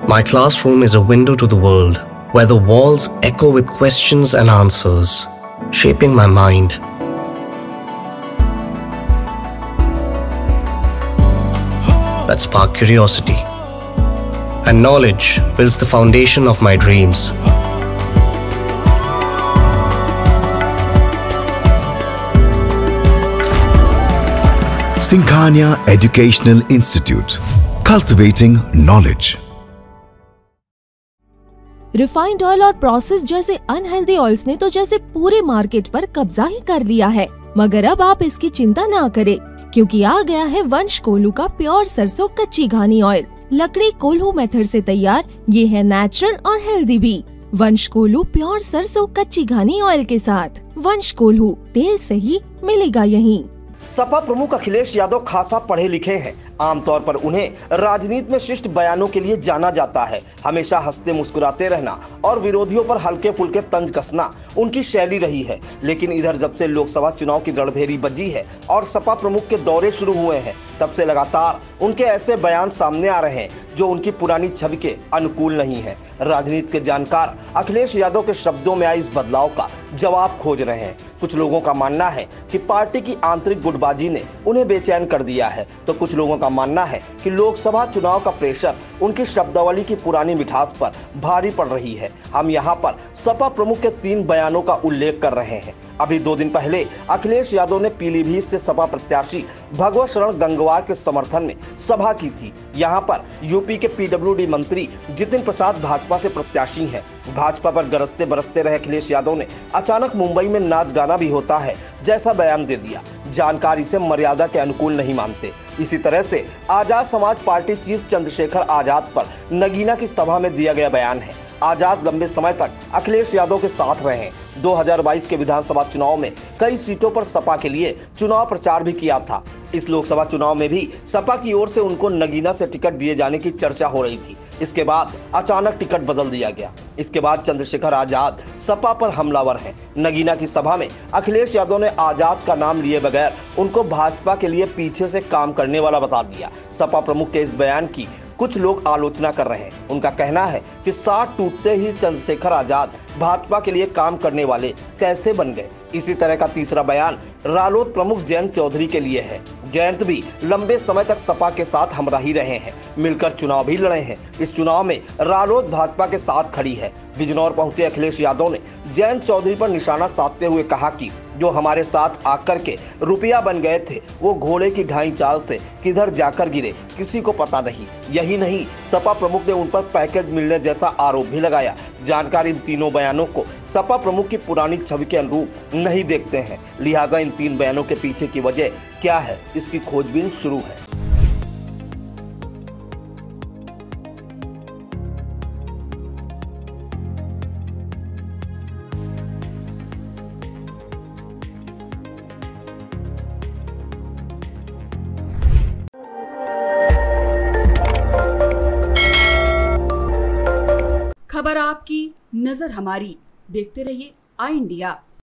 My classroom is a window to the world, where the walls echo with questions and answers, shaping my mind. That spark curiosity. And knowledge builds the foundation of my dreams. Singhania Educational Institute, cultivating knowledge. Refined oil और process जैसे unhealthy oils ने तो जैसे पूरे market पर कब्जा ही कर लिया है, मगर अब आप इसकी चिंता ना करें, क्योंकि आ गया है वंश कोल्हू का प्योर सरसों कच्ची घानी ऑयल। लकड़ी कोल्हू मेथड से तैयार, ये है नेचुरल और हेल्दी भी। वंश कोल्हू प्योर सरसों कच्ची घानी ऑयल के साथ। वंश कोल्हू, तेल सही मिलेगा यहीं। सपा प्रमुख अखिलेश यादव खासा पढ़े लिखे हैं। आमतौर पर उन्हें राजनीति में शिष्ट बयानों के लिए जाना जाता है। हमेशा हंसते मुस्कुराते रहना और विरोधियों पर हल्के फुल्के तंज कसना उनकी शैली रही है। लेकिन इधर जब से लोकसभा चुनाव की रणभेरी बजी है और सपा प्रमुख के दौरे शुरू हुए हैं, तब से लगातार उनके ऐसे बयान सामने आ रहे हैं जो उनकी पुरानी छवि के अनुकूल नहीं है। राजनीति के जानकार अखिलेश यादव के शब्दों में आई इस बदलाव का जवाब खोज रहे हैं। कुछ लोगों का मानना है कि पार्टी की आंतरिक गुटबाजी ने उन्हें बेचैन कर दिया है, तो कुछ लोगों का मानना है कि लोकसभा चुनाव का प्रेशर उनकी शब्दावली की पुरानी मिठास पर भारी पड़ रही है। हम यहाँ पर सपा प्रमुख के 3 बयानों का उल्लेख कर रहे हैं। अभी 2 दिन पहले अखिलेश यादव ने पीलीभीत से सपा प्रत्याशी भगवत शरण गंगवार के समर्थन में सभा की थी। यहाँ पर यूपी के पीडब्ल्यूडी मंत्री जितिन प्रसाद भाजपा से प्रत्याशी हैं। भाजपा पर गरजते बरसते रहे अखिलेश यादव ने अचानक मुंबई में नाच गाना भी होता है जैसा बयान दे दिया। जानकारी से मर्यादा के अनुकूल नहीं मानते। इसी तरह से आजाद समाज पार्टी चीफ चंद्रशेखर आजाद पर नगीना की सभा में दिया गया बयान है। आजाद लंबे समय तक अखिलेश यादव के साथ रहे हैं। 2022 के विधानसभा चुनाव में कई सीटों पर सपा के लिए चुनाव प्रचार भी किया था। इस लोकसभा चुनाव में भी सपा की ओर से उनको नगीना से टिकट दिए जाने की चर्चा हो रही थी। इसके बाद अचानक टिकट बदल दिया गया। इसके बाद चंद्रशेखर आजाद सपा पर हमलावर हैं। नगीना की सभा में अखिलेश यादव ने आजाद का नाम लिए बगैर उनको भाजपा के लिए पीछे से काम करने वाला बता दिया। सपा प्रमुख के इस बयान की कुछ लोग आलोचना कर रहे हैं। उनका कहना है कि साथ टूटते ही चंद्रशेखर आजाद भाजपा के लिए काम करने वाले कैसे बन गए। इसी तरह का तीसरा बयान रालोद प्रमुख जयंत चौधरी के लिए है। जयंत भी लंबे समय तक सपा के साथ हमराही रहे हैं, मिलकर चुनाव भी लड़े हैं। इस चुनाव में रालोद भाजपा के साथ खड़ी है। बिजनौर पहुंचे अखिलेश यादव ने जयंत चौधरी पर निशाना साधते हुए कहा कि जो हमारे साथ आकर के रुपया बन गए थे, वो घोड़े की ढाई चाल से किधर जाकर गिरे किसी को पता नहीं। यही नहीं, सपा प्रमुख ने उन पर पैकेज मिलने जैसा आरोप भी लगाया। जानकार इन तीनों बयानों को सपा प्रमुख की पुरानी छवि के अनुरूप नहीं देखते हैं। लिहाजा इन 3 बयानों के पीछे की वजह क्या है, इसकी खोजबीन शुरू है। खबर आपकी, नजर हमारी। देखते रहिए आई इंडिया।